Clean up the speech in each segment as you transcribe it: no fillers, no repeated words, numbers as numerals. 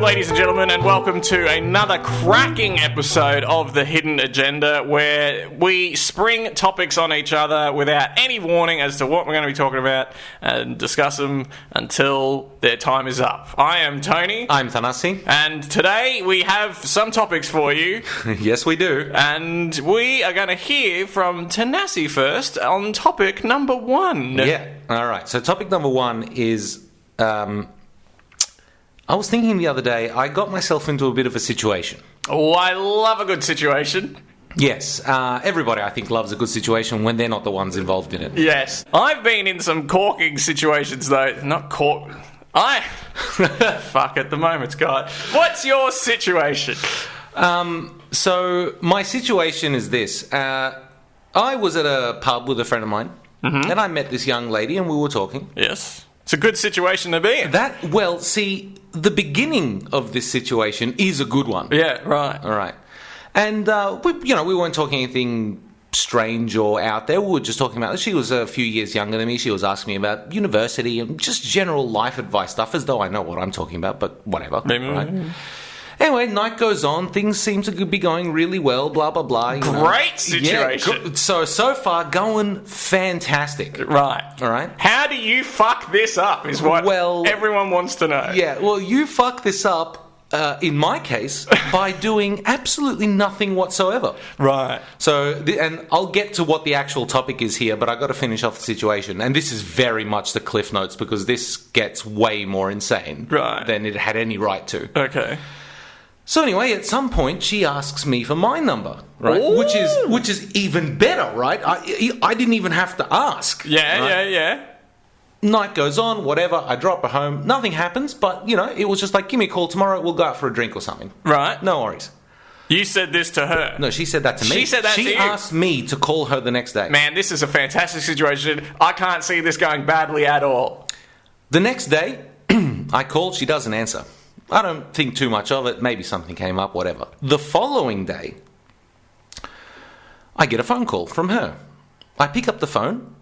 ladies and gentlemen, and welcome to another cracking episode of The Hidden Agenda, where we spring topics on each other without any warning as to what we're going to be talking about and discuss them until their time is up. I am Tony. I'm Thanasi. And today we have some topics for you. Yes, we do. And we are going to hear from Thanasi first on topic number one. Yeah. All right. So topic number one is... I was thinking the other day, I got myself into a bit of a situation. Oh, I love a good situation. Yes, everybody I think loves a good situation when they're not the ones involved in it. Yes. I've been in some corking situations though. Not cork... Fuck, at the moment, God. What's your situation? So my situation is this. I was at a pub with a friend of mine, and I met this young lady and we were talking. Yes. It's a good situation to be in. The beginning of this situation is a good one. Yeah, right. All right. And, we weren't talking anything strange or out there. We were just talking about... She was a few years younger than me. She was asking me about university and just general life advice stuff, as though I know what I'm talking about, but whatever. Right? Anyway, night goes on. Things seem to be going really well, blah, blah, blah. Great situation. Yeah, so far, going fantastic. Right. All right? How do you fuck this up is what everyone wants to know. Yeah, well, you fuck this up, in my case, by doing absolutely nothing whatsoever. Right. So, and I'll get to what the actual topic is here, but I've got to finish off the situation. And this is very much the Cliff Notes, because this gets way more insane than it had any right to. Okay. So anyway, at some point, she asks me for my number, right? Ooh. Which is even better, right? I didn't even have to ask. Yeah. Night goes on, whatever. I drop her home. Nothing happens, but, it was just like, give me a call tomorrow. We'll go out for a drink or something. Right. No worries. You said this to her? No, she said that to me. She said that to you? She asked me to call her the next day. Man, this is a fantastic situation. I can't see this going badly at all. The next day, I called. She doesn't answer. I don't think too much of it. Maybe something came up, whatever. The following day, I get a phone call from her. I pick up the phone,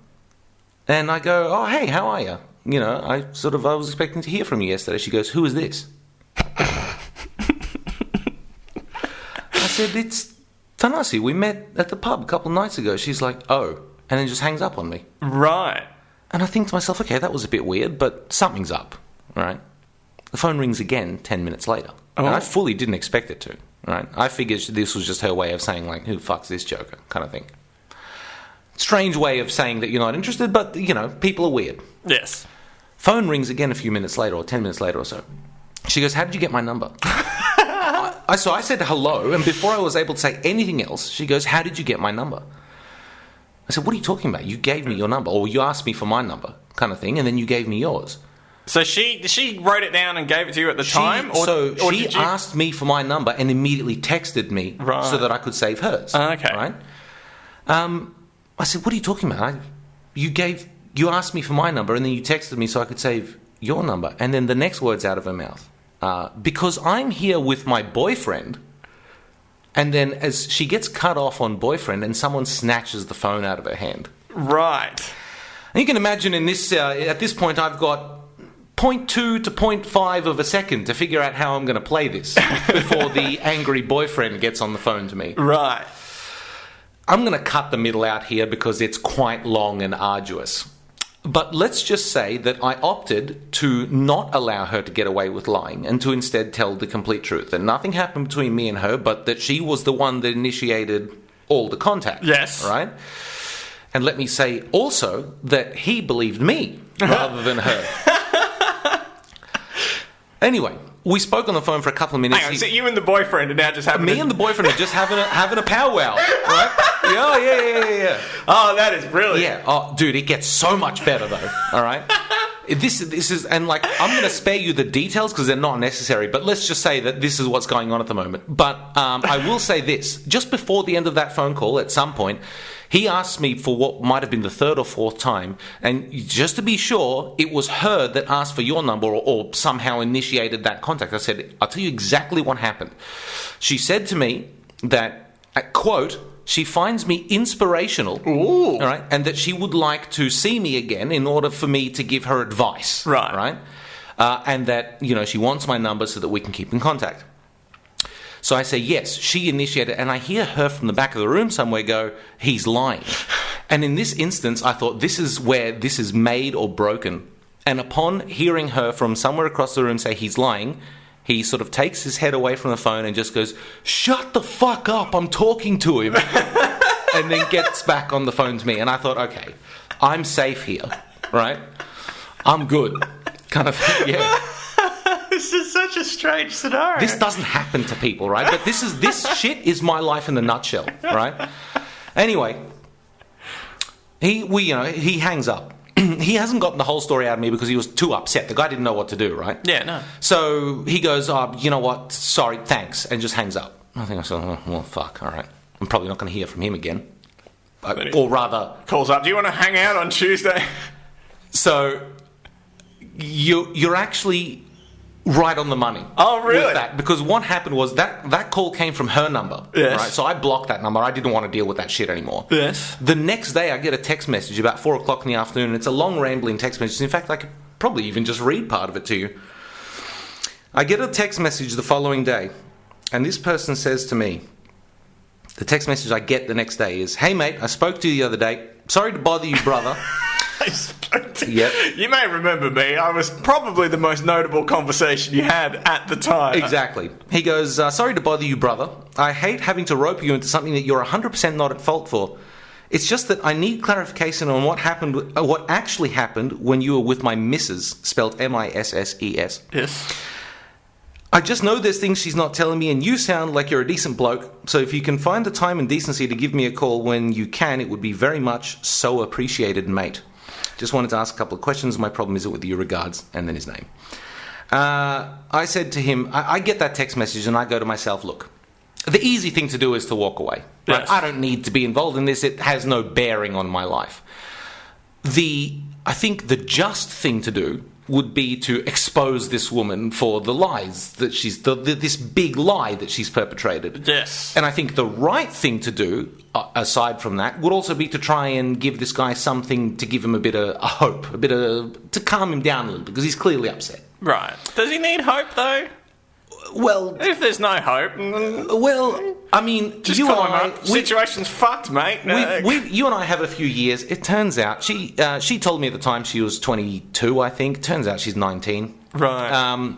and I go, oh, hey, how are you? I was expecting to hear from you yesterday. She goes, who is this? I said, it's Thanasi. We met at the pub a couple of nights ago. She's like, oh, and then just hangs up on me. Right. And I think to myself, okay, that was a bit weird, but something's up, right? The phone rings again 10 minutes later. Oh. And I fully didn't expect it to, right? I figured this was just her way of saying, like, who fucks this joker, kind of thing. Strange way of saying that you're not interested, but, people are weird. Yes. Phone rings again a few minutes later, or 10 minutes later or so. She goes, how did you get my number? So I said hello, and before I was able to say anything else, she goes, how did you get my number? I said, what are you talking about? You gave me your number, or you asked me for my number, kind of thing, and then you gave me yours. So she wrote it down and gave it to you at the time? She asked me for my number and immediately texted me so that I could save hers. Okay. Right? I said, what are you talking about? You asked me for my number and then you texted me so I could save your number. And then the next words out of her mouth. Because I'm here with my boyfriend. And then as she gets cut off on boyfriend and someone snatches the phone out of her hand. Right. And you can imagine at this point I've got 0.2 to 0.5 of a second to figure out how I'm going to play this before the angry boyfriend gets on the phone to me. Right. I'm going to cut the middle out here because it's quite long and arduous. But let's just say that I opted to not allow her to get away with lying and to instead tell the complete truth. That nothing happened between me and her, but that she was the one that initiated all the contact. Yes. Right? And let me say also that he believed me rather than her. Anyway, we spoke on the phone for a couple of minutes. Hang on, so you and the boyfriend are now just having Me and the boyfriend are just having a powwow, right? Yeah. Oh, that is brilliant. Yeah. Oh, dude, it gets so much better, though, all right? This is, and like, I'm going to spare you the details because they're not necessary, but let's just say that this is what's going on at the moment. But I will say this. Just before the end of that phone call, at some point, he asked me for what might have been the third or fourth time, and just to be sure, it was her that asked for your number or somehow initiated that contact. I said, I'll tell you exactly what happened. She said to me that, quote, she finds me inspirational, all right, and that she would like to see me again in order for me to give her advice. Right. and that, she wants my number so that we can keep in contact. So I say, yes, she initiated, and I hear her from the back of the room somewhere go, he's lying. And in this instance, I thought, this is where this is made or broken. And upon hearing her from somewhere across the room say he's lying, he sort of takes his head away from the phone and just goes, shut the fuck up, I'm talking to him. And then gets back on the phone to me. And I thought, okay, I'm safe here, right? I'm good. Kind of thing, yeah. This is such a strange scenario. This doesn't happen to people, right? But this shit is my life in a nutshell, right? Anyway, he hangs up. He hasn't gotten the whole story out of me because he was too upset. The guy didn't know what to do, right? Yeah, no. So he goes, you know what? Sorry, thanks, and just hangs up. I think I said, oh, well, fuck, all right. I'm probably not going to hear from him again. Or rather... Calls up, do you want to hang out on Tuesday? So you're actually... right on the money. Oh, really? With that. Because what happened was that call came from her number. Yes. Right? So I blocked that number. I didn't want to deal with that shit anymore. Yes. The next day I get a text message about 4 o'clock in the afternoon. And it's a long rambling text message. In fact, I could probably even just read part of it to you. I get a text message the following day. And this person says to me, the text message I get the next day is, hey mate, I spoke to you the other day. Sorry to bother you, brother. Yep. You may remember me. I was probably the most notable conversation you had at the time. Exactly. He goes, sorry to bother you, brother. I hate having to rope you into something that you're 100% not at fault for. It's just that I need clarification on what actually happened when you were with my missus, spelled Misses. Yes. I just know there's things she's not telling me, and you sound like you're a decent bloke. So if you can find the time and decency to give me a call when you can, it would be very much so appreciated, mate. Just wanted to ask a couple of questions. My problem is with you, regards, and then his name. I said to him, I get that text message and I go to myself, look, the easy thing to do is to walk away. Right? Yes. I don't need to be involved in this. It has no bearing on my life. I think the just thing to do would be to expose this woman for the lies that this big lie that she's perpetrated. Yes. And I think the right thing to do, aside from that, would also be to try and give this guy something to give him a bit of a hope, to calm him down a little, because he's clearly upset. Right. Does he need hope, though? Well... If there's no hope... Well, I mean... Just call him up. Situation's fucked, mate. You and I have a few years. It turns out... She told me at the time she was 22, I think. Turns out she's 19. Right.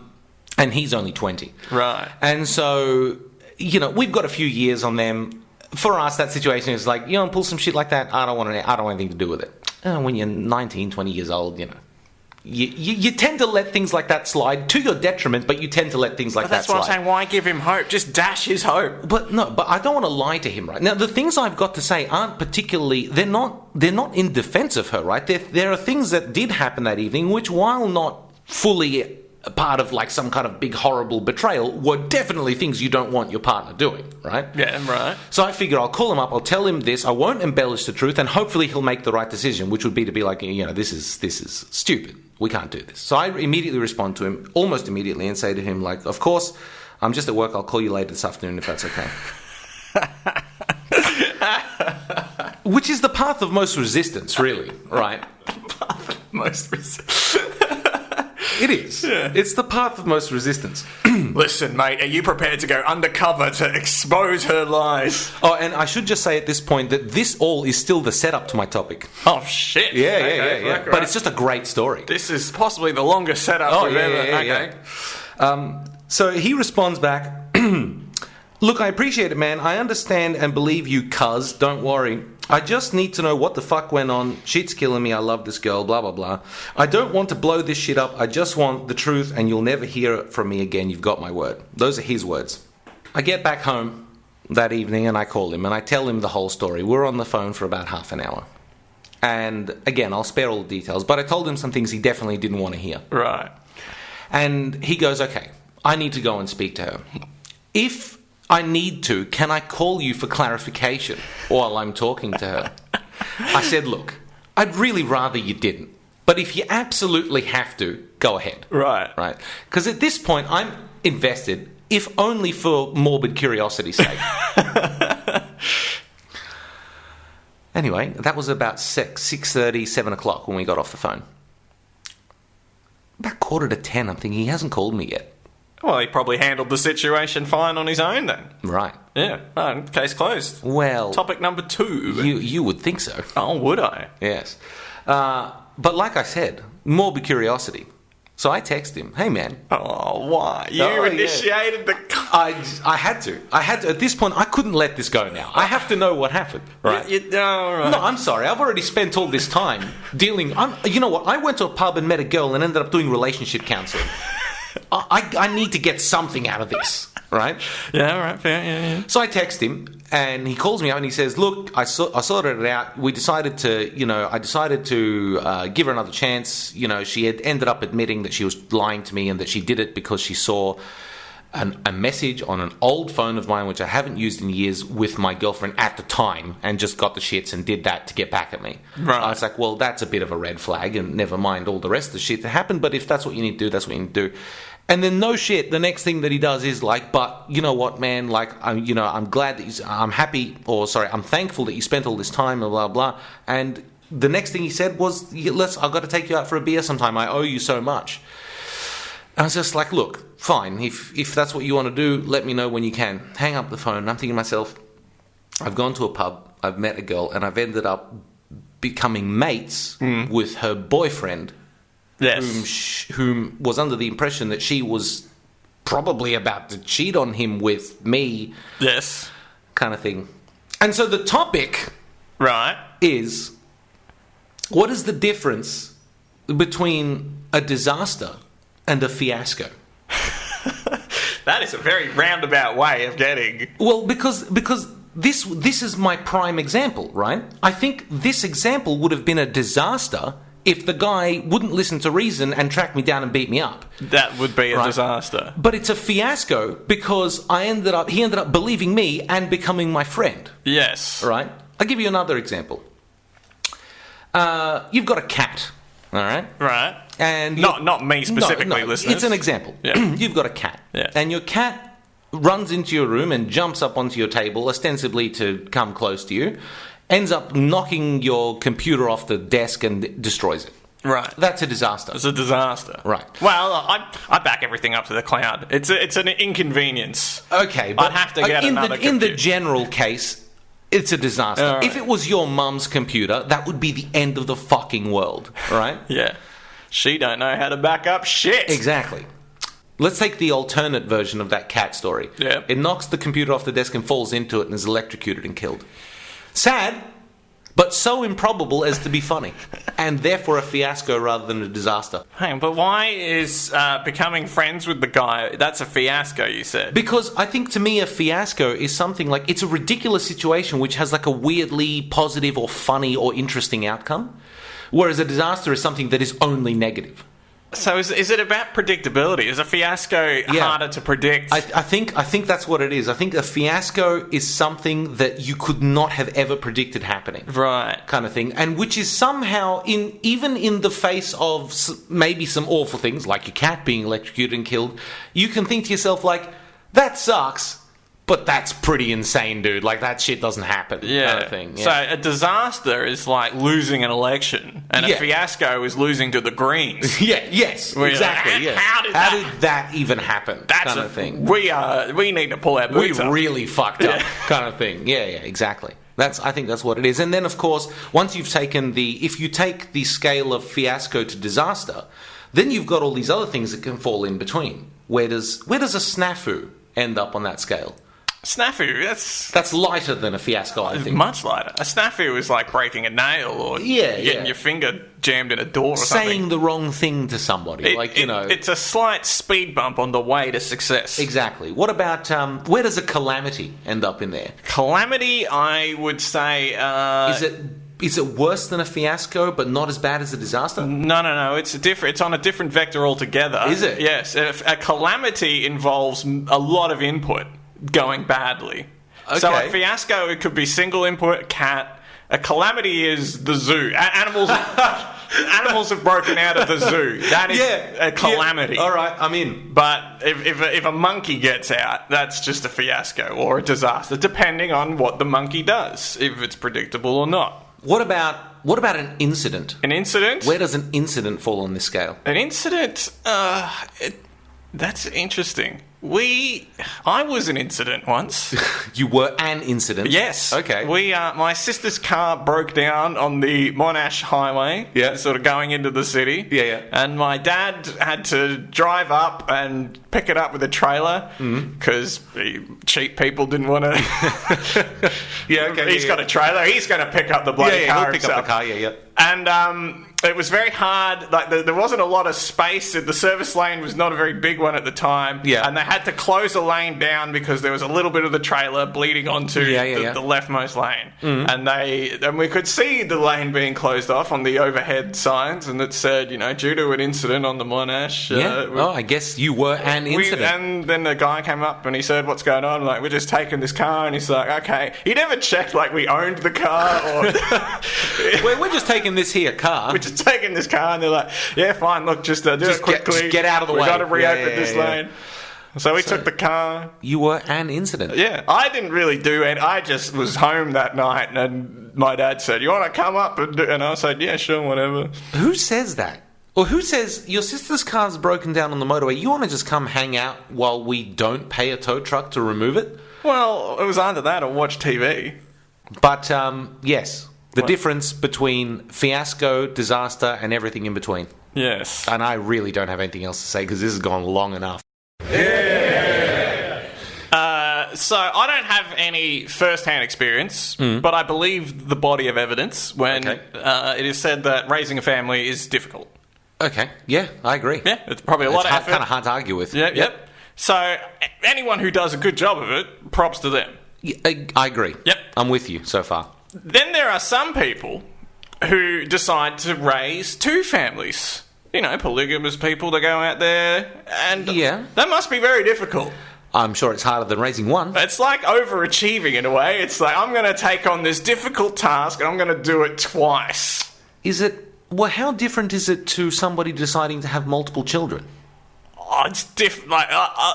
And he's only 20. Right. And so, we've got a few years on them. For us, that situation is like, pull some shit like that, I don't want anything to do with it. When you're 19, 20 years old, You tend to let things like that slide to your detriment, but you tend to let things like that slide. That's what I'm saying. Why give him hope? Just dash his hope. But I don't want to lie to him, right? Now, the things I've got to say aren't particularly... They're not in defense of her, right? There are things that did happen that evening, which, while not fully a part of like some kind of big horrible betrayal, were definitely things you don't want your partner doing, right? Yeah, right. So I figure I'll call him up, I'll tell him this, I won't embellish the truth, and hopefully he'll make the right decision, which would be to be like, this is stupid. We can't do this. So I immediately respond to him, almost immediately, and say to him, like, of course, I'm just at work, I'll call you later this afternoon if that's okay. Which is the path of most resistance, really, right? Path of most resistance. It is. Yeah. It's the path of most resistance. Listen, mate, are you prepared to go undercover to expose her lies? Oh, and I should just say at this point that this all is still the setup to my topic. Oh, shit. Yeah. Right. But it's just a great story. This is possibly the longest setup we've ever... Yeah. So he responds back, look, I appreciate it, man. I understand and believe you, cuz. Don't worry. I just need to know what the fuck went on. Shit's killing me. I love this girl. Blah, blah, blah. I don't want to blow this shit up. I just want the truth, and you'll never hear it from me again. You've got my word. Those are his words. I get back home that evening, and I call him, and I tell him the whole story. We're on the phone for about half an hour. And, again, I'll spare all the details, but I told him some things he definitely didn't want to hear. Right. And he goes, okay, I need to go and speak to her. If I need to, can I call you for clarification while I'm talking to her? I said, look, I'd really rather you didn't. But if you absolutely have to, go ahead. Right. Because at this point, I'm invested, if only for morbid curiosity's sake. Anyway, that was about 6:30, 7 o'clock when we got off the phone. about 9:45, I'm thinking, he hasn't called me yet. Well, he probably handled the situation fine on his own then. Right. Yeah. Oh, case closed. Well... Topic number 2. You would think so. Oh, would I? Yes. But like I said, morbid curiosity. So I text him, hey man. Oh, why? You initiated the... I had to. At this point, I couldn't let this go now. I have to know what happened. Right? Right. No, I'm sorry. I've already spent all this time dealing... you know what? I went to a pub and met a girl and ended up doing relationship counselling. I need to get something out of this. Right? Yeah, all right, fair, yeah. So I text him, and he calls me up and he says, look, I sorted it out. I decided to give her another chance. You know, she had ended up admitting that she was lying to me and that she did it because she saw a message on an old phone of mine, which I haven't used in years, with my girlfriend at the time, and just got the shits and did that to get back at me. Right. I was like, well, that's a bit of a red flag, and never mind all the rest of the shit that happened, but if that's what you need to do, that's what you need to do. And then no shit, the next thing that he does is like, but you know what, man, like, I'm glad that I'm thankful that you spent all this time, and blah, blah. And the next thing he said was, I've got to take you out for a beer sometime. I owe you so much. And I was just like, look, fine. If that's what you want to do, let me know when you can. Hang up the phone. And I'm thinking to myself, I've gone to a pub, I've met a girl, and I've ended up becoming mates with her boyfriend. Yes. Whom was under the impression that she was probably about to cheat on him with me. Yes. Kind of thing. And so the topic... Right. ...is, what is the difference between a disaster and a fiasco? That is a very roundabout way of getting... Well, because this is my prime example, right? I think this example would have been a disaster... if the guy wouldn't listen to reason and track me down and beat me up. That would be a disaster. But it's a fiasco because he ended up believing me and becoming my friend. Yes. Right? I'll give you another example. You've got a cat, all right? Right. And not me specifically, listeners. It's an example. Yeah. You've got a cat. Yeah. And your cat runs into your room and jumps up onto your table, ostensibly to come close to you. Ends up knocking your computer off the desk and destroys it. Right. That's a disaster. It's a disaster. Right. Well, I back everything up to the cloud. It's an inconvenience. Okay, but I'd have to get another computer. In the general case, it's a disaster. Right. If it was your mum's computer, that would be the end of the fucking world, right? Yeah. She don't know how to back up shit. Exactly. Let's take the alternate version of that cat story. Yeah. It knocks the computer off the desk and falls into it and is electrocuted and killed. Sad, but so improbable as to be funny, and therefore a fiasco rather than a disaster. Hang on, but why is becoming friends with the guy, that's a fiasco, you said? Because I think to me a fiasco is something like, it's a ridiculous situation which has like a weirdly positive or funny or interesting outcome, whereas a disaster is something that is only negative. So is it about predictability? Is a fiasco harder to predict? I think that's what it is. I think a fiasco is something that you could not have ever predicted happening. Right. Kind of thing. And which is somehow, even in the face of maybe some awful things, like your cat being electrocuted and killed, you can think to yourself, like, that sucks, but that's pretty insane, dude. Like, that shit doesn't happen. Yeah. Kind of thing. Yeah. So a disaster is like losing an election, and a fiasco is losing to the Greens. Yes, exactly. Like, Yeah. How did that even happen? That's kind of thing. We need to pull our boots up. We really fucked up, kind of thing. Yeah, exactly. I think that's what it is. And then, of course, once you've taken if you take the scale of fiasco to disaster, then you've got all these other things that can fall in between. Where does a snafu end up on that scale? Snafu, that's lighter than a fiasco, I think. Much lighter. A snafu is like breaking a nail or getting your finger jammed in a door or something. Saying the wrong thing to somebody. It's a slight speed bump on the way to success. Exactly. What about, where does a calamity end up in there? Calamity, I would say... Is it worse than a fiasco, but not as bad as a disaster? No. It's on a different vector altogether. Is it? Yes. A calamity involves a lot of input going badly. Okay. So a fiasco, it could be single input, cat. A calamity is the zoo. Animals have broken out of the zoo. That is a calamity. Yeah. All right, I'm in. But if a monkey gets out, that's just a fiasco or a disaster, depending on what the monkey does, if it's predictable or not. What about what about an incident? An incident? Where does an incident fall on this scale? An incident? That's interesting. I was an incident once. You were an incident? Yes. Okay. My sister's car broke down on the Monash Highway. Yeah. Sort of going into the city. Yeah. And my dad had to drive up and pick it up with a trailer because cheap people didn't want to. Yeah, okay. He's got a trailer. He's going to pick up the bloody car he'll pick up the car, yeah. And it was very hard. Like there wasn't a lot of space. The service lane was not a very big one at the time. Yeah. And they had to close the lane down because there was a little bit of the trailer bleeding onto the leftmost lane. And we could see the lane being closed off on the overhead signs, and it said, due to an incident on the Monash. I guess you were an incident. And then the guy came up and he said, "What's going on?" Like, "We're just taking this car." And he's like, "Okay." He never checked like we owned the car or. We're just taking this here car. We're just taking this car, and they're like, "Yeah, fine. Look, just do it quickly. Just get out of the way. We've got to reopen this lane." So we took the car. You were an incident. Yeah, I didn't really do it. I just was home that night, and my dad said, "You want to come up?" And I said, "Yeah, sure, whatever." Who says that? Or who says, your sister's car's broken down on the motorway, you want to just come hang out while we don't pay a tow truck to remove it? Well, it was either that or watch TV. But, yes, the difference between fiasco, disaster, and everything in between. Yes. And I really don't have anything else to say because this has gone long enough. So I don't have any first-hand experience, but I believe the body of evidence when it is said that raising a family is difficult. Okay, yeah, I agree. Yeah, it's probably a lot of effort. It's kind of hard to argue with. Yep. So anyone who does a good job of it, props to them. I agree. Yep. I'm with you so far. Then there are some people who decide to raise two families. Polygamous people that go out there, and that must be very difficult. I'm sure it's harder than raising one. It's like overachieving in a way. It's like, I'm going to take on this difficult task and I'm going to do it twice. Is it... Well, how different is it to somebody deciding to have multiple children? Oh, it's different. Like,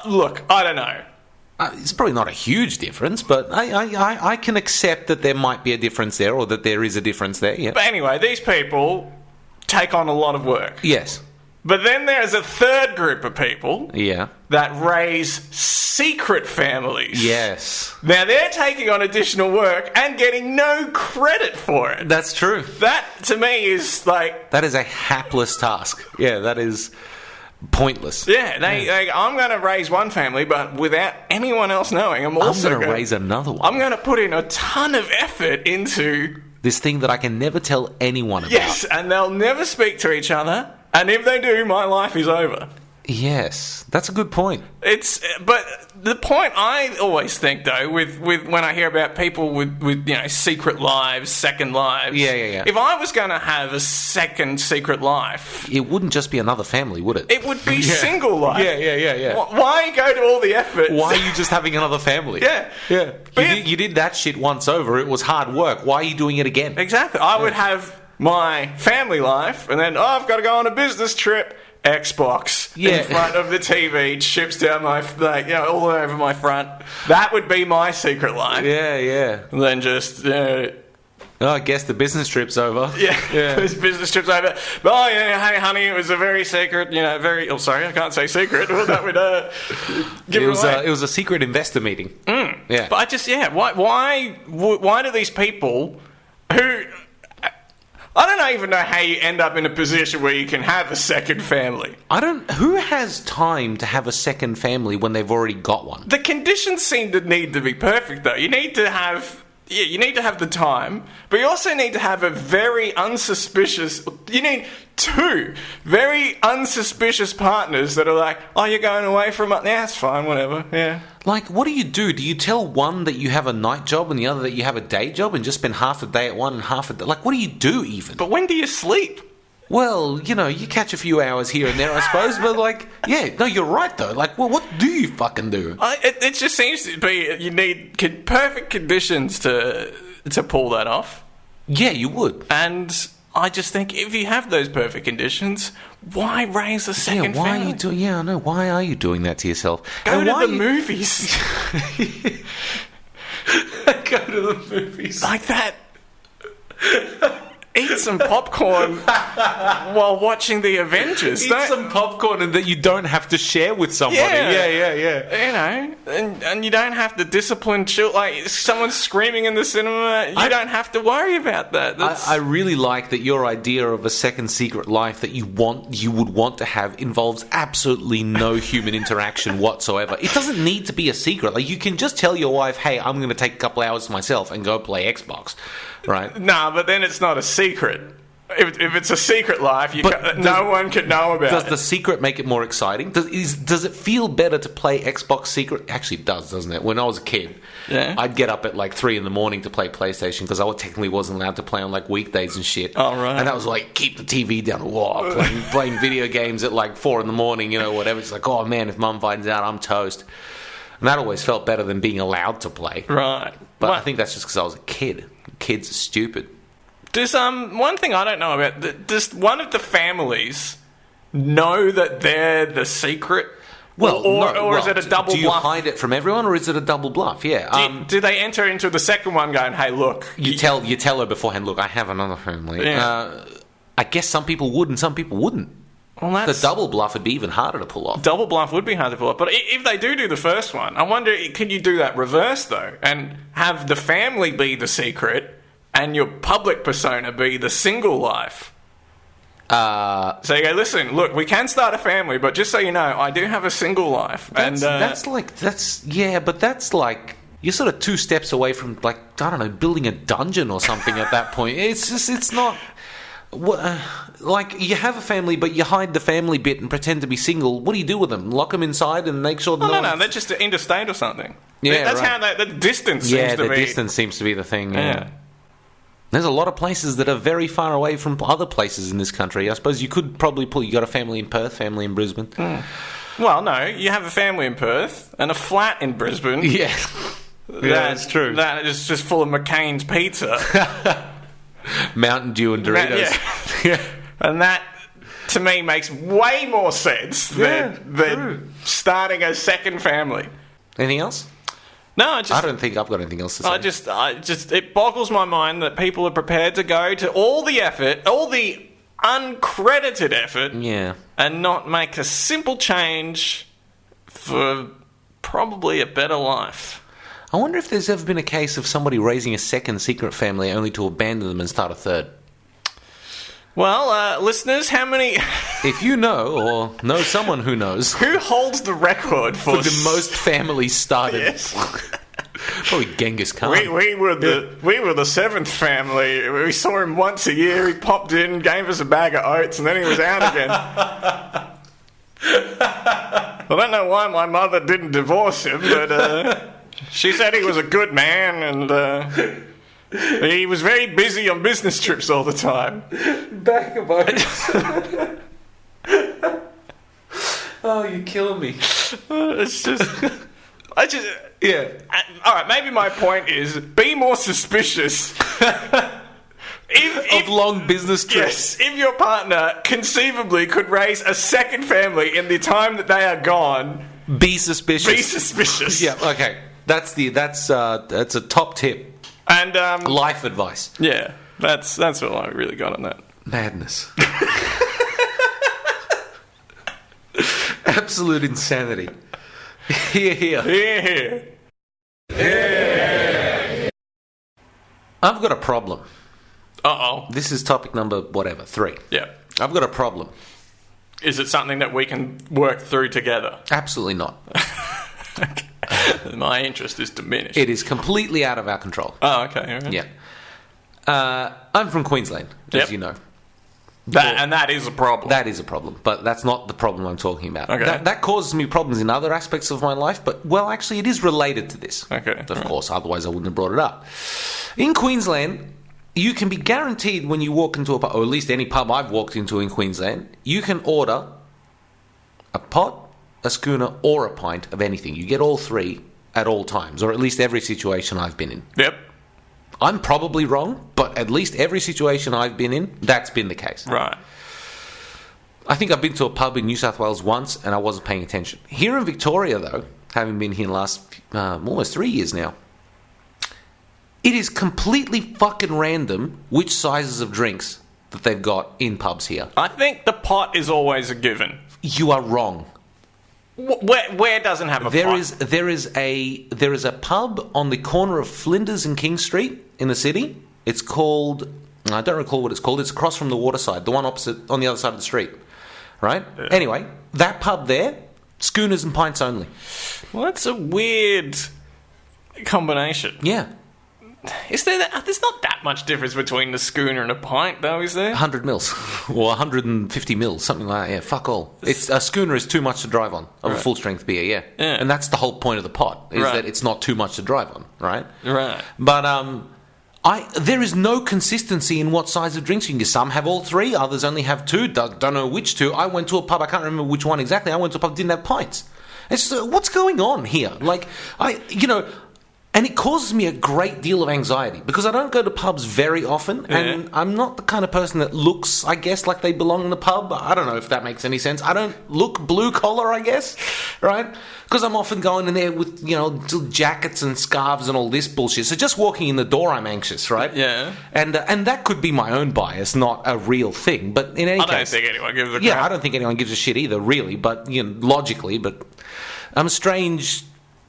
look, I don't know. It's probably not a huge difference, but I can accept that there might be a difference there, or that there is a difference there, yeah. But anyway, these people take on a lot of work. Yes. But then there's a third group of people that raise secret families. Yes. Now, they're taking on additional work and getting no credit for it. That's true. That, to me, is like... That is a hapless task. Yeah, that is pointless. Yeah, I'm going to raise one family, but without anyone else knowing, I'm going to raise another one. I'm going to put in a ton of effort into... this thing that I can never tell anyone about. Yes, and they'll never speak to each other. And if they do, my life is over. Yes, that's a good point. But the point I always think, though, with when I hear about people with secret lives, second lives. Yeah. If I was going to have a second secret life, it wouldn't just be another family, would it? It would be single life. Yeah. Why go to all the effort? Why are you just having another family? Yeah. You did that shit once over. It was hard work. Why are you doing it again? Exactly. I would have my family life, and then I've got to go on a business trip. Xbox in front of the TV, chips down my all over my front. That would be my secret life. Yeah. And then just I guess the business trip's over. Yeah. This business trip's over. But hey honey, it was a very secret. Very. Oh, sorry, I can't say secret. Well, that would give it away. It was a secret investor meeting. Yeah. But I just why do these people who I don't even know how you end up in a position where you can have a second family. Who has time to have a second family when they've already got one? The conditions seem to need to be perfect, though. You need to have the time, but you also need to have a very unsuspicious... You need two very unsuspicious partners that are like, oh, you're going away from... Yeah, it's fine, whatever, yeah. Like, what do? Do you tell one that you have a night job and the other that you have a day job and just spend half a day at one and half a day... Like, what do you do, even? But when do you sleep? Well, you catch a few hours here and there, I suppose, but you're right, though. Like, well, what do you fucking do? It just seems to be you need perfect conditions to pull that off. Yeah, you would. And I just think if you have those perfect conditions, why raise a second why family? Are you doing? Yeah, I know. Why are you doing that to yourself? Go to the movies. Go to the movies like that. eat some popcorn while watching the Avengers. Eat some popcorn and that you don't have to share with somebody. Yeah. You know, and you don't have to discipline children. Like, someone's screaming in the cinema, you don't have to worry about that. I really like that your idea of a second secret life that you would want to have involves absolutely no human interaction whatsoever. It doesn't need to be a secret. Like, you can just tell your wife, hey, I'm going to take a couple hours to myself and go play Xbox. Right? Nah, but then it's not a secret. If it's a secret life, no one could know about it. Does the secret make it more exciting? Does it feel better to play Xbox secret? Actually, it does, doesn't it? When I was a kid, I'd get up at like 3 a.m. to play PlayStation because I technically wasn't allowed to play on like weekdays and shit. Oh, right. And that was like, keep the TV down. Whoa, playing video games at like 4 a.m, whatever. It's like, oh man, if mum finds out, I'm toast. And that always felt better than being allowed to play. Right. But I think that's just because I was a kid. Kids are stupid. Does one thing I don't know about, does one of the families know that they're the secret? Well, or is it a double bluff? Do you hide it from everyone, or is it a double bluff? Yeah. Do they enter into the second one going, hey, look... You tell her beforehand, look, I have another family. Yeah. I guess some people would and some people wouldn't. Well, the double bluff would be even harder to pull off. Double bluff would be hard to pull off. But if they do the first one, I wonder, can you do that reverse, though? And have the family be the secret and your public persona be the single life? So you go, listen, look, we can start a family, but just so you know, I do have a single life. That's like, you're sort of 2 steps away from, like, I don't know, building a dungeon or something at that point. It's not... like, you have a family, but you hide the family bit and pretend to be single. What do you do with them? Lock them inside and make sure... No, they're just interstate or something. Yeah, that's right. how the distance seems to be. Yeah, the distance seems to be the thing, yeah. There's a lot of places that are very far away from other places in this country. I suppose you could probably you got a family in Perth, family in Brisbane. Well, no, you have a family in Perth and a flat in Brisbane. Yeah. That's true. That is just full of McCain's pizza. Mountain Dew and Doritos. Yeah. And that, to me, makes way more sense than starting a second family. Anything else? No, I don't think I've got anything else to say. It boggles my mind that people are prepared to go to all the effort, all the uncredited effort, and not make a simple change for probably a better life. I wonder if there's ever been a case of somebody raising a second secret family only to abandon them and start a third. Well, listeners, how many... If you know, or know someone who knows... Who holds the record for the most families started? Yes. Probably Genghis Khan. We were the 7th family. We saw him once a year. He popped in, gave us a bag of oats, and then he was out again. I don't know why my mother didn't divorce him, but she said he was a good man, and... he was very busy on business trips all the time. Back of oats. Oh, you're killing me. It's just... Yeah. Alright, maybe my point is, be more suspicious. Of long business trips. Yes, if your partner conceivably could raise a second family in the time that they are gone... Be suspicious. Be suspicious. Yeah, okay. That's a top tip. And life advice. Yeah, that's all I really got on that. Madness. Absolute insanity. Hear, hear. Hear, hear. Yeah. I've got a problem. Uh-oh. This is topic number 3. Yeah. I've got a problem. Is it something that we can work through together? Absolutely not. Okay. My interest is diminished. It is completely out of our control. Oh, okay. Right. Yeah. I'm from Queensland, as you know. That is a problem. That is a problem, but that's not the problem I'm talking about. Okay. That causes me problems in other aspects of my life, but, well, actually, it is related to this. Okay. Of course, otherwise I wouldn't have brought it up. In Queensland, you can be guaranteed when you walk into a pub, or at least any pub I've walked into in Queensland, you can order a pot, a schooner, or a pint of anything. You get all 3 at all times, or at least every situation I've been in. Yep. I'm probably wrong, but at least every situation I've been in, that's been the case. Right. I think I've been to a pub in New South Wales once, and I wasn't paying attention. Here in Victoria, though, having been here in the last almost 3 years now, It is completely fucking random which sizes of drinks that they've got in pubs here. I think the pot is always a given. You are wrong. Where doesn't have a pot? There is a pub on the corner of Flinders and King Street in the city. It's called, I don't recall what it's called. It's across from the Waterside, the one opposite on the other side of the street. Right? Yeah. Anyway, that pub there, schooners and pints only. Well, that's a weird combination. Yeah. Is there there's not that much difference between a schooner and a pint, though, is there? 100 mils or 150 mils, something like that. Yeah, fuck all. A schooner is too much to drive on of a full strength beer. Yeah, and that's the whole point of the pot is that it's not too much to drive on, right? Right. But there is no consistency in what size of drinks you can get. Some have all three, others only have two. Don't know which two. I went to a pub. I can't remember which one exactly. I went to a pub that didn't have pints. It's just, what's going on here? Like And it causes me a great deal of anxiety because I don't go to pubs very often, and I'm not the kind of person that looks, I guess, like they belong in the pub. I don't know if that makes any sense. I don't look blue collar, I guess, right? Because I'm often going in there with, jackets and scarves and all this bullshit. So just walking in the door, I'm anxious, right? Yeah. And that could be my own bias, not a real thing. But in any case, I don't think anyone gives a crap. Yeah, I don't think anyone gives a shit either, really. But logically, but I'm a strange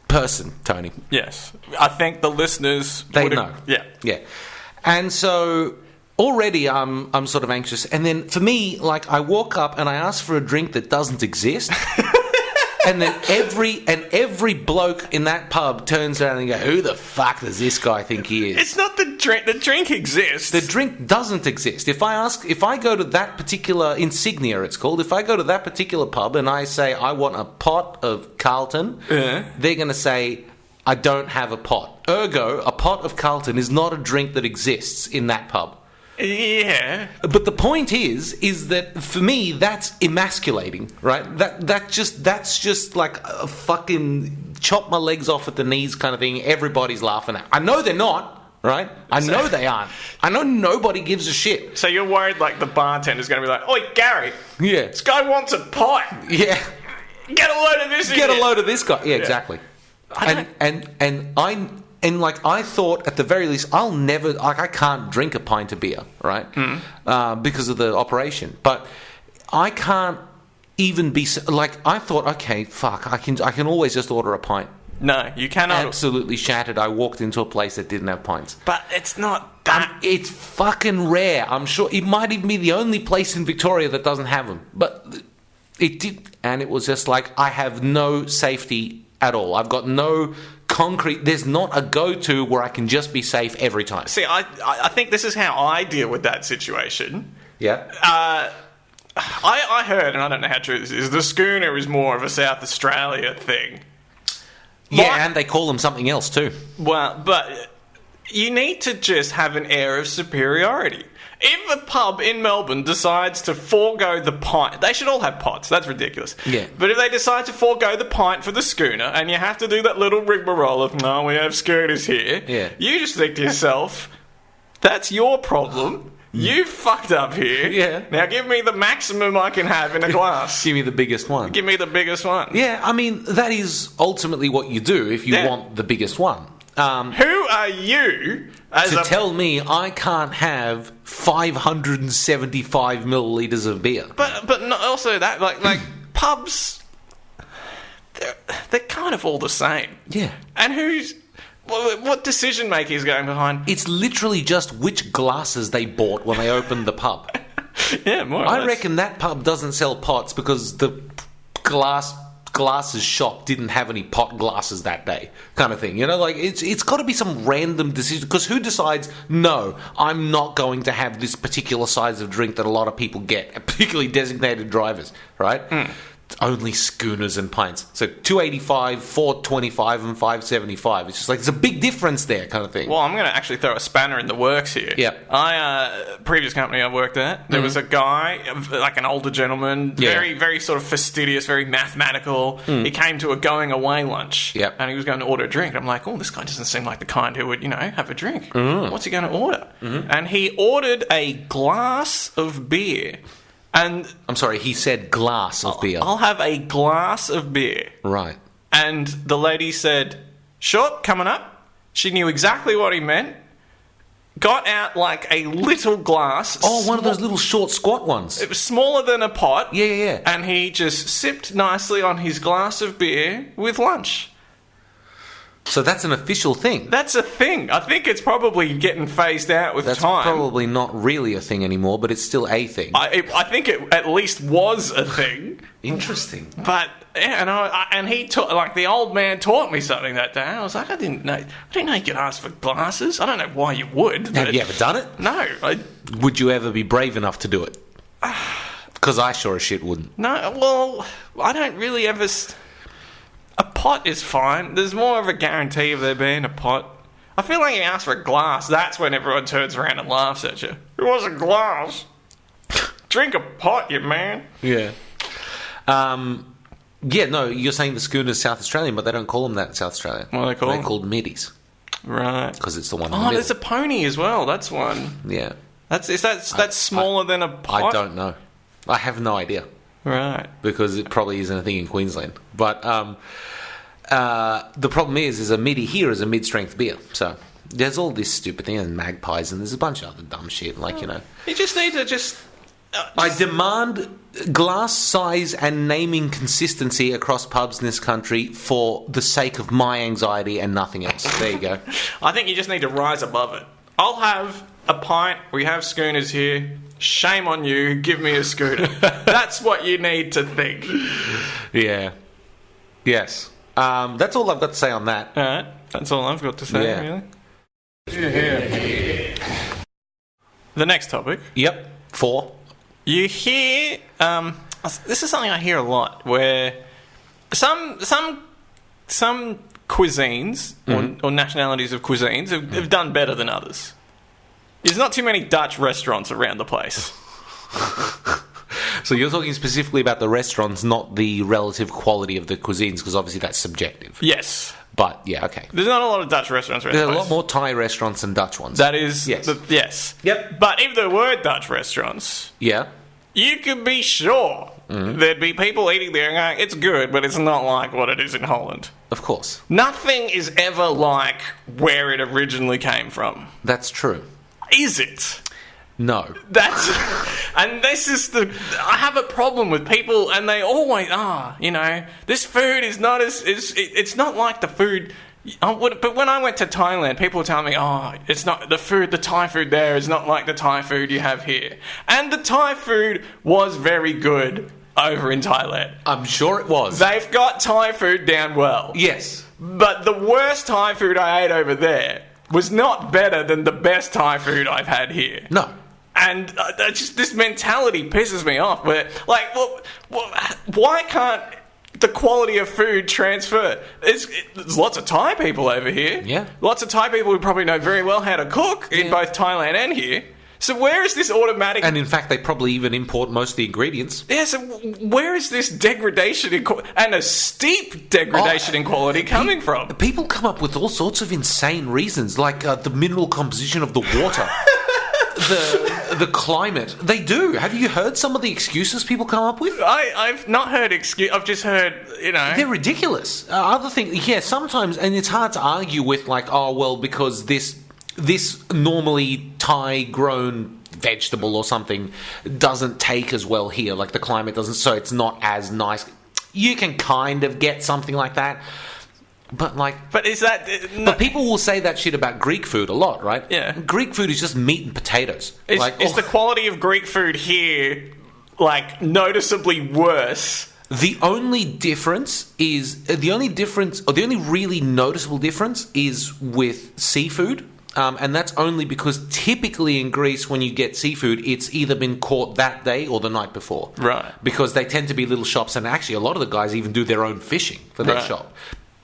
person, Tony. Yes. I think the listeners they know. Yeah. And so already I'm sort of anxious. And then for me, like, I walk up and I ask for a drink that doesn't exist. And then every bloke in that pub turns around and go, who the fuck does this guy think he is? It's not the drink. The drink exists. The drink doesn't exist. If I go to that particular Insignia, it's called, if I go to that particular pub and I say I want a pot of Carlton, they're going to say I don't have a pot. Ergo, a pot of Carlton is not a drink that exists in that pub. Yeah. But the point is that for me that's emasculating, right? That's just like a fucking chop my legs off at the knees kind of thing. Everybody's laughing at. I know they're not, right? I know they aren't. I know nobody gives a shit. So you're worried like the bartender's going to be like, "Oi, Gary, this guy wants a pot. Yeah, get a load of this. Get a load of this guy. Yeah, exactly. And I thought at the very least, I'll never, I can't drink a pint of beer, right? Because of the operation. But I can't even be, I thought, okay, fuck, I can always just order a pint. No, you cannot. Absolutely shattered. I walked into a place that didn't have pints. But it's not that. It's fucking rare. I'm sure it might even be the only place in Victoria that doesn't have them. But it did. And it was just like, I have no safety at all. I've got no concrete. There's not a go-to where I can just be safe every time. See, I think this is how I deal with that situation. Yeah. I heard, and I don't know how true this is, the schooner is more of a South Australia thing. Yeah, and they call them something else too. Well, but you need to just have an air of superiority. If a pub in Melbourne decides to forego the pint, they should all have pots. That's ridiculous. Yeah. But if they decide to forego the pint for the schooner, and you have to do that little rigmarole of, no, we have schooners here, you just think to yourself, that's your problem. You fucked up here. Yeah. Now give me the maximum I can have in a glass. Give me the biggest one. Give me the biggest one. Yeah, I mean, that is ultimately what you do if you want the biggest one. Who are you to tell me I can't have 575 millilitres of beer? But not also that, like pubs, they're kind of all the same. Yeah. And what decision making is going behind? It's literally just which glasses they bought when they opened the pub. Yeah, more or less. I reckon that pub doesn't sell pots because the glasses shop didn't have any pot glasses that day, kind of thing. It's got to be some random decision, because who decides, no, I'm not going to have this particular size of drink that a lot of people get, particularly designated drivers, right? Only schooners and pints. So 285, 425 and 575. It's just like there's a big difference there, kind of thing. Well, I'm going to actually throw a spanner in the works here. Yeah. Previous company I worked at, there was a guy, like an older gentleman, very, very sort of fastidious, very mathematical. He came to a going away lunch, and he was going to order a drink. I'm like, oh, this guy doesn't seem like the kind who would, have a drink. What's he going to order? And he ordered a glass of beer. And I'm sorry, he said glass of beer. I'll have a glass of beer. Right. And the lady said, sure, coming up. She knew exactly what he meant. got out like a little glass. Oh, one of those little short squat ones. It was smaller than a pot. Yeah. And he just sipped nicely on his glass of beer with lunch. So that's an official thing. That's a thing. I think it's probably getting phased out with That's time. probably not really a thing anymore, but it's still a thing. I think it at least was a thing. Interesting. But yeah, and he taught, like, the old man taught me something that day. I was like, I didn't know you could ask for glasses. I don't know why you would. Have you ever done it? No. Would you ever be brave enough to do it? Because I sure as shit wouldn't. No. Well, I don't really ever. A pot is fine. There's more of a guarantee of there being a pot. I feel like you ask for a glass, that's when everyone turns around and laughs at you. It was a glass. Drink a pot, you man. Yeah. Yeah, no, you're saying the schooner's South Australian, but they don't call them that in South Australia. What are they called? They're called middies. Right. Because it's the one in the Oh, middle. there's a pony as well. That's one. Yeah. That's smaller than a pot? I don't know. I have no idea. Right. Because it probably isn't a thing in Queensland. But the problem is a midi here is a mid-strength beer. So there's all this stupid thing and magpies and there's a bunch of other dumb shit. Like, you know. You just need to I demand glass size and naming consistency across pubs in this country for the sake of my anxiety and nothing else. There you go. I think you just need to rise above it. I'll have a pint. We have schooners here. Shame on you. Give me a scooter. That's what you need to think. Yeah. Yes. That's all I've got to say on that. All right. That's all I've got to say, Yeah. really. The next topic. Yep. 4. You hear... this is something I hear a lot, where some cuisines or nationalities of cuisines have done better than others. There's not too many Dutch restaurants around the place. So you're talking specifically about the restaurants, not the relative quality of the cuisines, because obviously that's subjective. Yes. But, yeah, okay. There's not a lot of Dutch restaurants around the There's place. a lot more Thai restaurants than Dutch ones. That is... Yes. Yes. Yep. But if there were Dutch restaurants... Yeah. You could be sure there'd be people eating there and going, it's good, but it's not like what it is in Holland. Of course. Nothing is ever like where it originally came from. That's true. Is it? No. And this is I have a problem with people, and they always this food is not it's not like the food. But when I went to Thailand, people were telling me, it's not the Thai food there is not like the Thai food you have here. And the Thai food was very good over in Thailand. I'm sure it was. They've got Thai food down well. Yes. But the worst Thai food I ate over there was not better than the best Thai food I've had here. No. And just this mentality pisses me off. Where, like, why can't the quality of food transfer? There's lots of Thai people over here. Yeah. Lots of Thai people who probably know very well how to cook in both Thailand and here. So where is this automatic... And in fact, they probably even import most of the ingredients. Yeah, so where is this degradation and a steep degradation in quality coming from? People come up with all sorts of insane reasons, like the mineral composition of the water. The climate. They do. Have you heard some of the excuses people come up with? I've not heard I've just heard, They're ridiculous. Other things, sometimes, and it's hard to argue with, like, because this normally Thai-grown vegetable or something doesn't take as well here, like the climate doesn't, so it's not as nice. You can kind of get something like that. But is that... But people will say that shit about Greek food a lot, right? Yeah. Greek food is just meat and potatoes. Is the quality of Greek food here, like, noticeably worse? The only really noticeable difference is with seafood. And that's only because typically in Greece, when you get seafood, it's either been caught that day or the night before. Right. Because they tend to be little shops, and actually a lot of the guys even do their own fishing for their shop.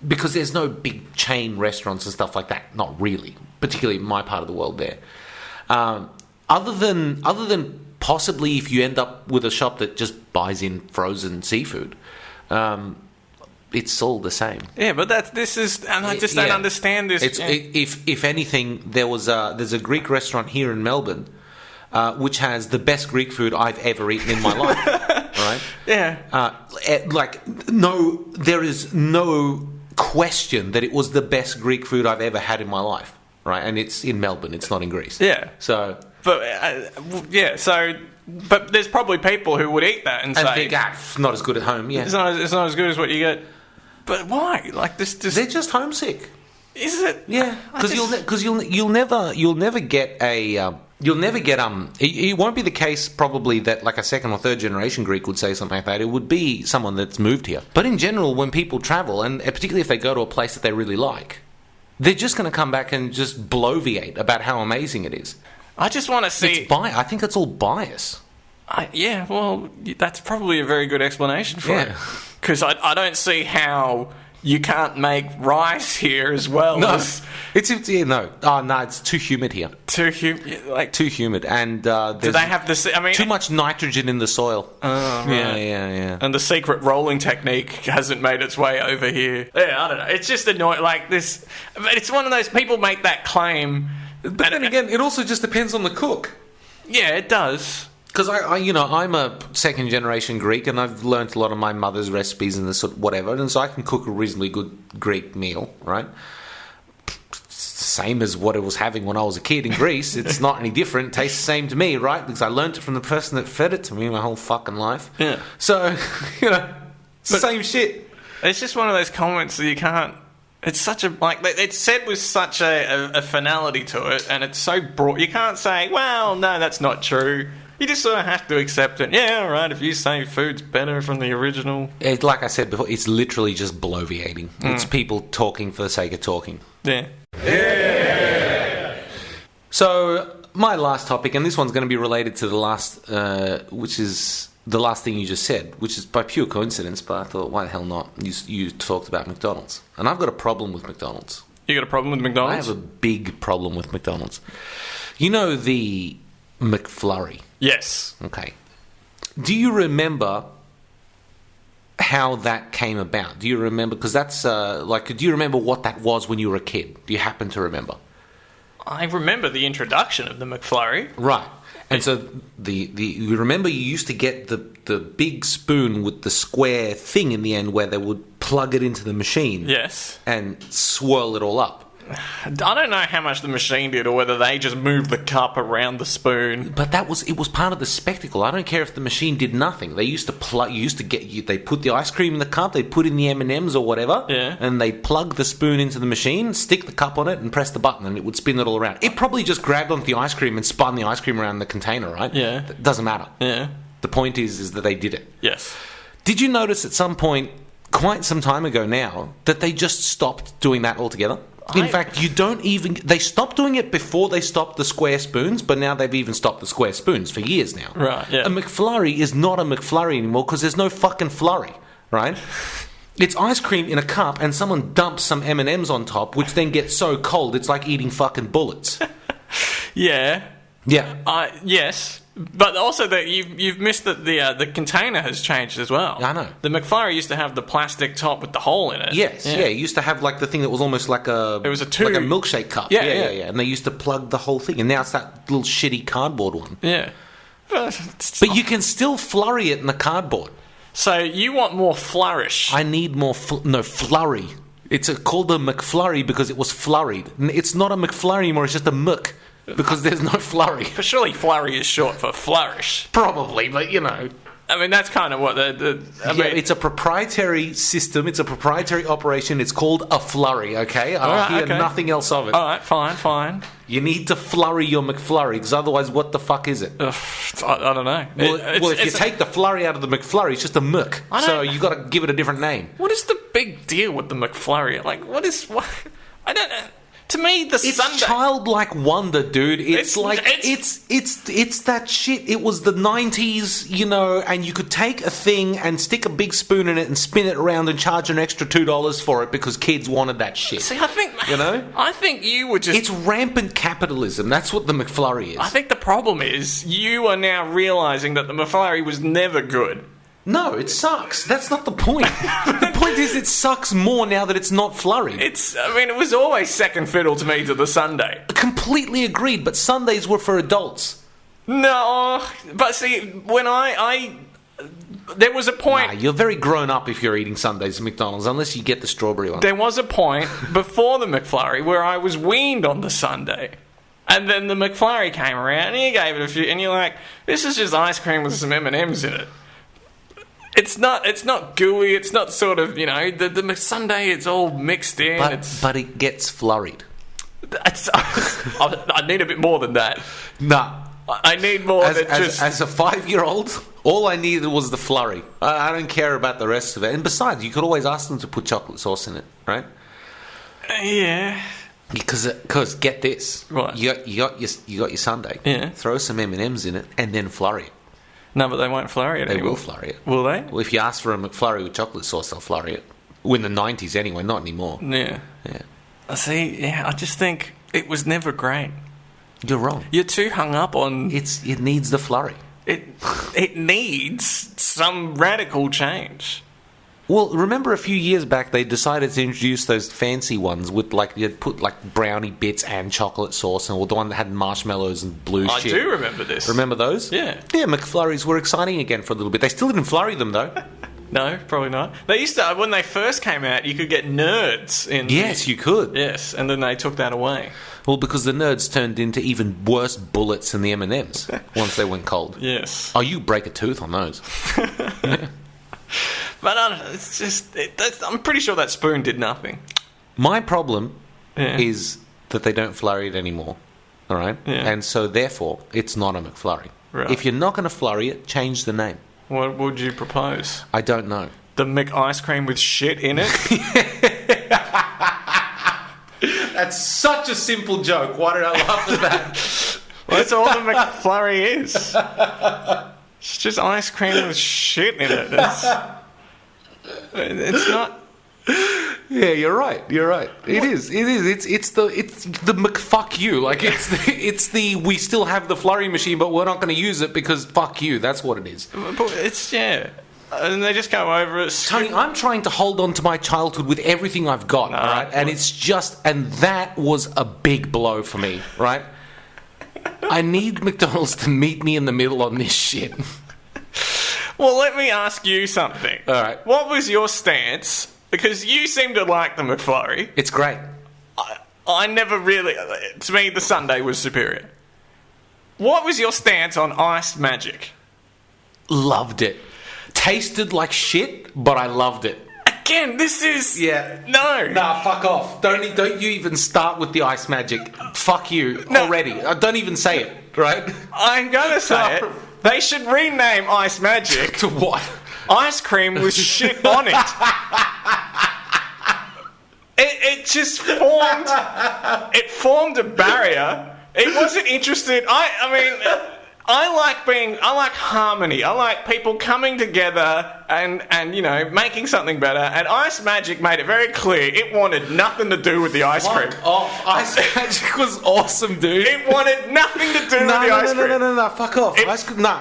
Because there's no big chain restaurants and stuff like that. Not really. Particularly in my part of the world there. Other than possibly if you end up with a shop that just buys in frozen seafood, it's all the same. Yeah, but I just don't understand this. If anything, there's a Greek restaurant here in Melbourne, which has the best Greek food I've ever eaten in my life. Right? Yeah. There is no question that it was the best Greek food I've ever had in my life. right? And it's in Melbourne. It's not in Greece. Yeah. So... But, but there's probably people who would eat that and say... think, it's not as good at home, yeah. It's not as good as what you get. But why? Like, this just... They're just homesick. Is it? Yeah, because you'll never get a... It won't be the case probably that like a second or third generation Greek would say something like that. It would be someone that's moved here. But in general, when people travel, and particularly if they go to a place that they really like, they're just going to come back and just bloviate about how amazing it is. I just want to see... I think it's all bias. Well, that's probably a very good explanation for it. Because I don't see how... You can't make rice here as well. No, it's too humid here. Too humid, and do they have this? I mean, too much nitrogen in the soil. Oh, right. Yeah. And the secret rolling technique hasn't made its way over here. Yeah, I don't know. It's just annoying. Like this, it's one of those people make that claim. But then again, it also just depends on the cook. Yeah, it does. Because I'm a second generation Greek, and I've learnt a lot of my mother's recipes and this sort of whatever, and so I can cook a reasonably good Greek meal, right? Same as what I was having when I was a kid in Greece. It's not any different. It tastes the same to me, right? Because I learnt it from the person that fed it to me my whole fucking life. Yeah. So, same shit. It's just one of those comments that you can't. It's such a it's said with such a finality to it, and it's so broad. You can't say, "Well, no, that's not true." You just sort of have to accept it. Yeah, all right, if you say food's better from the original... like I said before, it's literally just bloviating. It's people talking for the sake of talking. Yeah. So, my last topic, and this one's going to be related to the last, which is the last thing you just said, which is by pure coincidence, but I thought, why the hell not? You talked about McDonald's. And I've got a problem with McDonald's. You got a problem with McDonald's? I have a big problem with McDonald's. You know the McFlurry? Yes. Okay. Do you remember how that came about? Do you remember? Because that's do you remember what that was when you were a kid? Do you happen to remember? I remember the introduction of the McFlurry. Right. And so you remember you used to get the big spoon with the square thing in the end where they would plug it into the machine. Yes. And swirl it all up. I don't know how much the machine did or whether they just moved the cup around the spoon. But it was part of the spectacle. I don't care if the machine did nothing. They used to they put the ice cream in the cup, they put in the M&Ms or whatever, and they plug the spoon into the machine, stick the cup on it and press the button and it would spin it all around. It probably just grabbed onto the ice cream and spun the ice cream around the container, right? Yeah. It doesn't matter. Yeah. The point is that they did it. Yes. Did you notice at some point, quite some time ago now, that they just stopped doing that altogether? In fact, they stopped doing it before they stopped the square spoons, but now they've even stopped the square spoons for years now. Right, yeah. A McFlurry is not a McFlurry anymore because there's no fucking flurry, right? It's ice cream in a cup and someone dumps some M&Ms on top, which then gets so cold it's like eating fucking bullets. Yeah. Yeah. Yes. But also that you've missed that the container has changed as well. I know. The McFlurry used to have the plastic top with the hole in it. Yes, yeah. It used to have like the thing that was almost like a... It was a tube. Like a milkshake cup. Yeah. And they used to plug the whole thing. And now it's that little shitty cardboard one. Yeah. But you can still flurry it in the cardboard. So you want more flourish. I need more... flurry. It's called a McFlurry because it was flurried. It's not a McFlurry anymore, it's just a Mc. Because there's no flurry. But surely flurry is short for flourish. Probably, but I mean, that's kind of what it's a proprietary system. It's a proprietary operation. It's called a flurry, okay? I hear nothing else of it. All right, fine. You need to flurry your McFlurry, because otherwise, what the fuck is it? I don't know. Well, if you take the flurry out of the McFlurry, it's just a Mc. So you got to give it a different name. What is the big deal with the McFlurry? Like, what? I don't know. To me, it's Sunday... childlike wonder, dude. It's that shit. It was the 90s, and you could take a thing and stick a big spoon in it and spin it around and charge an extra $2 for it because kids wanted that shit. See, I think you were just... It's rampant capitalism. That's what the McFlurry is. I think the problem is you are now realising that the McFlurry was never good. No, it sucks. That's not the point. The point is it sucks more now that it's not flurried. It was always second fiddle to me to the sundae. Completely agreed, but Sundays were for adults. No, but see, when I there was a point. Nah, you're very grown up if you're eating sundaes at McDonald's, unless you get the strawberry one. There was a point before the McFlurry where I was weaned on the sundae. And then the McFlurry came around and you gave it a few, and you're like, this is just ice cream with some M&Ms in it. It's not gooey, it's not sort of, the sundae, it's all mixed in. But it gets flurried. I need a bit more than that. Nah. I need more than just... As a 5-year-old, all I needed was the flurry. I don't care about the rest of it. And besides, you could always ask them to put chocolate sauce in it, right? Yeah. Because get this. What? You got your sundae. Yeah. Throw some M&Ms in it and then flurry it. No, but they won't flurry it anymore. They will flurry it. Will they? Well, if you ask for a McFlurry with chocolate sauce, they'll flurry it. Well, in the 90s anyway, not anymore. Yeah. Yeah. See, I just think it was never great. You're wrong. You're too hung up on... It needs the flurry. It needs some radical change. Well, remember a few years back they decided to introduce those fancy ones with you'd put brownie bits and chocolate sauce, and the one that had marshmallows and blue shit. I do remember this. Remember those? Yeah. Yeah, McFlurries were exciting again for a little bit. They still didn't flurry them though. No, probably not. They used to, when they first came out, you could get nerds in. Yes, you could. Yes, and then they took that away. Well, because the nerds turned into even worse bullets than the M&Ms once they went cold. Yes. Oh, you break a tooth on those. Yeah. But it's just... I'm pretty sure that spoon did nothing. My problem is that they don't flurry it anymore. All right? Yeah. And so, therefore, it's not a McFlurry. Right. If you're not going to flurry it, change the name. What would you propose? I don't know. The McIce cream with shit in it? That's such a simple joke. Why did I laugh at that? Well, that's all the McFlurry is. It's just ice cream with shit in it. It's not... Yeah, you're right. It is. It's the McFuck you. It's the we still have the flurry machine, but we're not going to use it because fuck you. That's what it is. But it's and they just go over it. Tony, I'm trying to hold on to my childhood with everything I've got, all right? And it's just, and that was a big blow for me, right? I need McDonald's to meet me in the middle on this shit. Well, let me ask you something. All right. What was your stance? Because you seem to like the McFlurry. It's great. I never really... To me, the sundae was superior. What was your stance on Iced Magic? Loved it. Tasted like shit, but I loved it. Again, this is... Yeah. No. Nah, fuck off. Don't you even start with the Ice Magic. Fuck you already. Don't even say it, right? I'm going to say it. They should rename Ice Magic... To what? Ice cream with shit on it. It just formed... It formed a barrier. It wasn't interested... I mean... I like harmony. I like people coming together and making something better. And Ice Magic made it very clear it wanted nothing to do with the ice cream. Fuck off. Ice Magic was awesome, dude. It wanted nothing to do with the ice cream. No, fuck off. It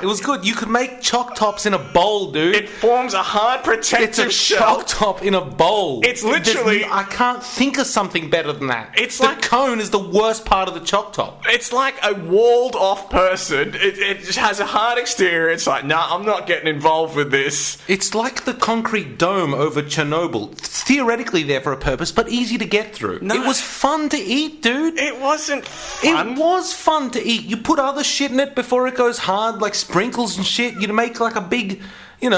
was good. You could make choc tops in a bowl, dude. It forms a hard protective shell. Choc top in a bowl. It's literally... I can't think of something better than that. It's the like... cone is the worst part of the choc top. It's like a walled off person. It just has a hard exterior. It's like, nah, I'm not getting involved with this. It's like the concrete dome over Chernobyl. It's theoretically there for a purpose, but easy to get through. No. It was fun to eat, dude. It wasn't fun. It was fun to eat. You put other shit in it before it goes hard, like sprinkles and shit. You make like a big... Well,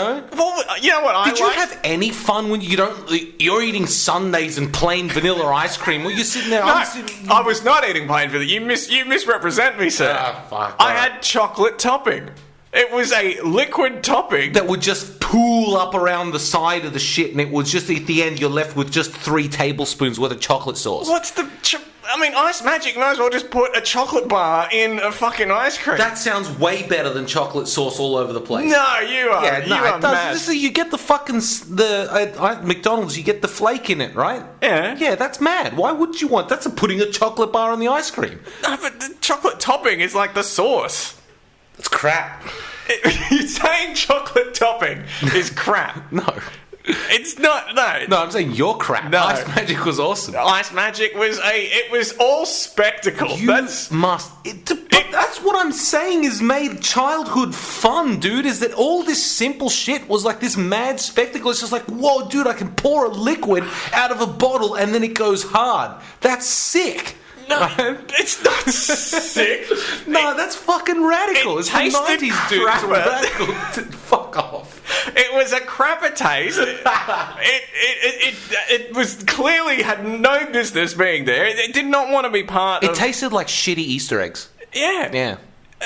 you know what Did you have any fun when you're eating sundaes and plain vanilla ice cream? Well, you're sitting there... No, I was not eating plain vanilla. You misrepresent me, sir. Fuck. I had chocolate topping. It was a liquid topping. That would just pool up around the side of the shit, and it was just at the end you're left with just 3 tablespoons worth of chocolate sauce. What's the... Ice Magic, you might as well just put a chocolate bar in a fucking ice cream. That sounds way better than chocolate sauce all over the place. No, you are. Yeah, you are it does. mad. This is, you get the fucking McDonald's. You get the flake in it, right? Yeah. Yeah, that's mad. Why would you want? That's putting a chocolate bar on the ice cream. No, but the chocolate topping is like the sauce. It's crap. You're saying chocolate topping is crap? No. It's not. No, I'm saying you're crap. No. Ice Magic was awesome. Ice Magic was it was all spectacle. That's what I'm saying is made childhood fun, dude, is that all this simple shit was like this mad spectacle. It's just like, whoa, dude, I can pour a liquid out of a bottle and then it goes hard. That's sick. No, it's not sick. No, that's fucking radical. It's the 90s, dude. It's radical. Fuck off. It was a crapper taste. It was clearly had no business being there. It did not want to be part of... It tasted like shitty Easter eggs. Yeah. Yeah.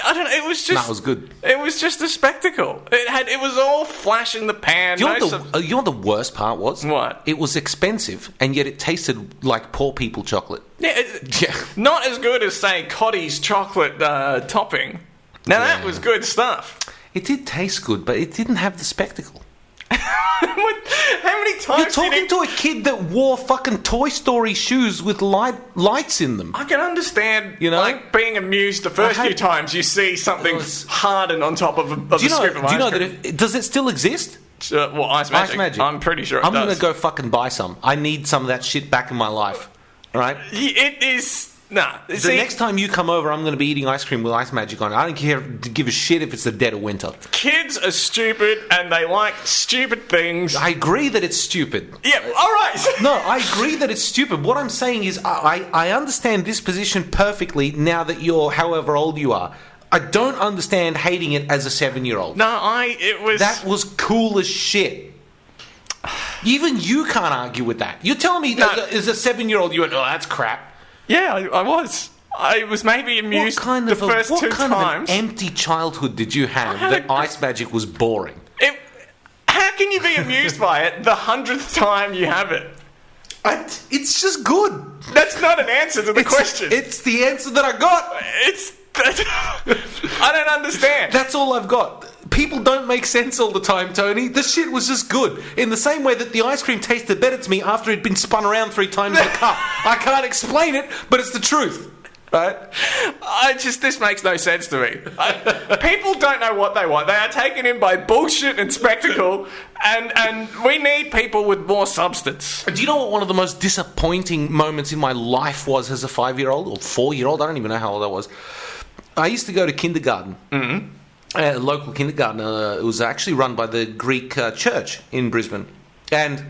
I don't know. It was just... No, it was good. It was just a spectacle. It was all flash in the pan. You know what the worst part was? What? It was expensive, and yet it tasted like poor people chocolate. Yeah. Not as good as, say, Cotty's chocolate topping. Now, that was good stuff. It did taste good, but it didn't have the spectacle. How many times... You're talking to a kid that wore fucking Toy Story shoes with lights in them. I can understand, like being amused the first few times you see something hardened on top of a scoop of ice cream. Do you know that does it still exist? Ice Magic? Ice Magic. I'm pretty sure it does. I'm going to go fucking buy some. I need some of that shit back in my life. All right? It is... Nah. The next time you come over, I'm going to be eating ice cream with Ice Magic on it. I don't give a shit if it's the dead of winter. Kids are stupid and they like stupid things. I agree that it's stupid. Yeah, alright. No, I agree that it's stupid. What I'm saying is I understand this position perfectly now that you're however old you are. I don't understand hating it as a 7-year-old. No, That was cool as shit. Even you can't argue with that. You're telling me that as a 7-year-old you went, oh, that's crap. Yeah, I was. I was maybe amused the first two times. What kind of an empty childhood did you have that Ice Magic was boring? How can you be amused by it the 100th time you have it? It's just good. That's not an answer to the question. It's the answer that I got. I don't understand. That's all I've got. People don't make sense all the time, Tony. The shit was just good. In the same way that the ice cream tasted better to me after it'd been spun around 3 times in a cup. I can't explain it, but it's the truth. Right? This makes no sense to me. People don't know what they want. They are taken in by bullshit and spectacle, and we need people with more substance. Do you know what one of the most disappointing moments in my life was as a 5-year-old or 4-year-old? I don't even know how old I was. I used to go to kindergarten. Mm-hmm. A local kindergarten. It was actually run by the Greek church in Brisbane. And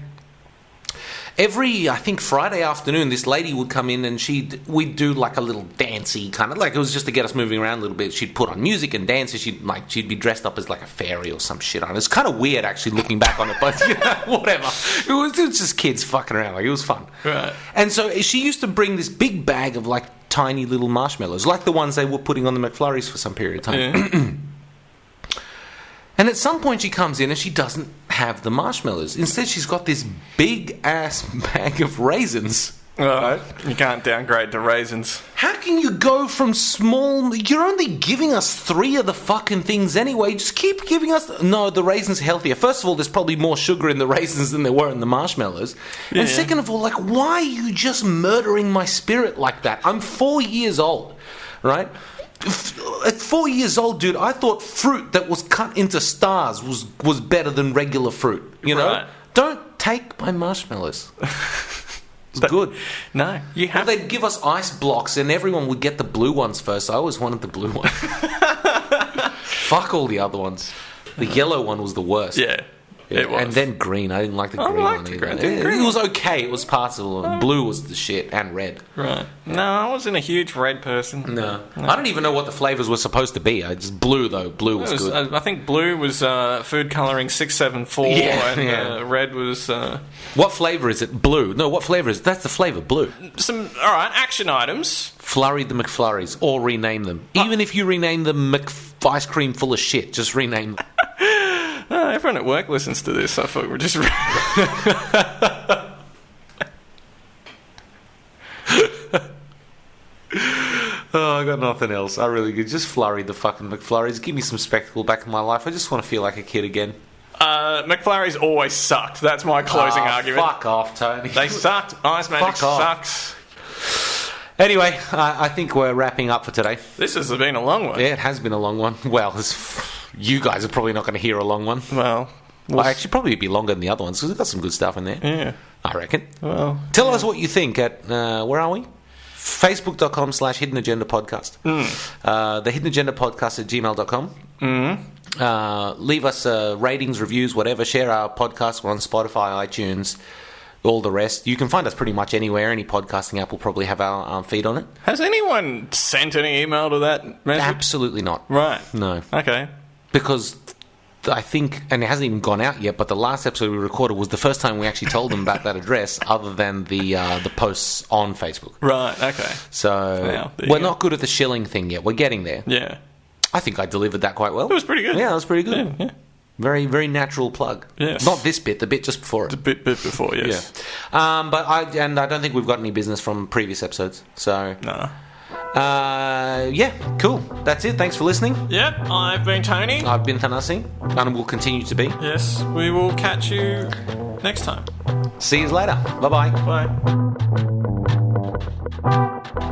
every, I think, Friday afternoon, this lady would come in and we'd do like a little dancey kind of, like it was just to get us moving around a little bit. She'd put on music and dance, and she'd be dressed up as like a fairy or some shit on. It's kind of weird actually looking back on it, but whatever. It was just kids fucking around. Like, it was fun. Right. And so she used to bring this big bag of like tiny little marshmallows, like the ones they were putting on the McFlurries for some period of time. Yeah. And at some point she comes in and she doesn't have the marshmallows. Instead, she's got this big-ass bag of raisins. Right. You can't downgrade to raisins. How can you go from small... You're only giving us 3 of the fucking things anyway. Just keep giving us... No, the raisins are healthier. First of all, there's probably more sugar in the raisins than there were in the marshmallows. Yeah. And second of all, like, why are you just murdering my spirit like that? I'm 4 years old, right? At 4 years old, dude, I thought fruit that was cut into stars was better than regular fruit. You know, right. Don't take my marshmallows. It's good. No, you have. Well, they'd give us ice blocks, and everyone would get the blue ones first. I always wanted the blue one. Fuck all the other ones. The yellow one was the worst. Yeah. It was. And then green. I didn't like the green one either. It was okay. It was passable. Blue was the shit, and red. Right. No, I wasn't a huge red person. No. I don't even know what the flavours were supposed to be. I just blue though. Blue was good. I think blue was food colouring 674, and red was. What flavour is it? Blue. No, what flavour is it? That's the flavour. Blue. All right, action items. Flurry the McFlurries, or rename them. Even if you rename them ice cream full of shit, just rename them. Everyone at work listens to this. I thought we're just... Oh, I got nothing else. I really could just flurry the fucking McFlurries. Give me some spectacle back in my life. I just want to feel like a kid again. McFlurries always sucked. That's my closing argument. Fuck off, Tony. They sucked. Ice Magic sucks. Anyway, I think we're wrapping up for today. This has been a long one. Yeah, it has been a long one. Well, you guys are probably not going to hear a long one. Well, actually, probably be longer than the other ones because we've got some good stuff in there. Yeah. I reckon. Well, tell us what you think at, where are we? Facebook.com/Hidden Agenda Podcast. The Hidden Agenda Podcast at gmail.com. Leave us ratings, reviews, whatever. Share our podcast. We're on Spotify, iTunes, all the rest. You can find us pretty much anywhere. Any podcasting app will probably have our feed on it. Has anyone sent any email to that message? Absolutely not. Right. No. Okay. Because I think, and it hasn't even gone out yet, but the last episode we recorded was the first time we actually told them about that address, other than the posts on Facebook. Right, okay. So we're not good at the shilling thing yet. We're getting there. Yeah. I think I delivered that quite well. It was pretty good. Yeah, it was pretty good. Yeah. Very, very natural plug. Yes. Not this bit, the bit just before it. The bit before, yes. Yeah. But I don't think we've got any business from previous episodes. So No. Yeah, cool. That's it. Thanks for listening. Yep, I've been Tony. I've been Thanasi, and will continue to be. Yes, we will catch you next time. See you later. Bye-bye. Bye.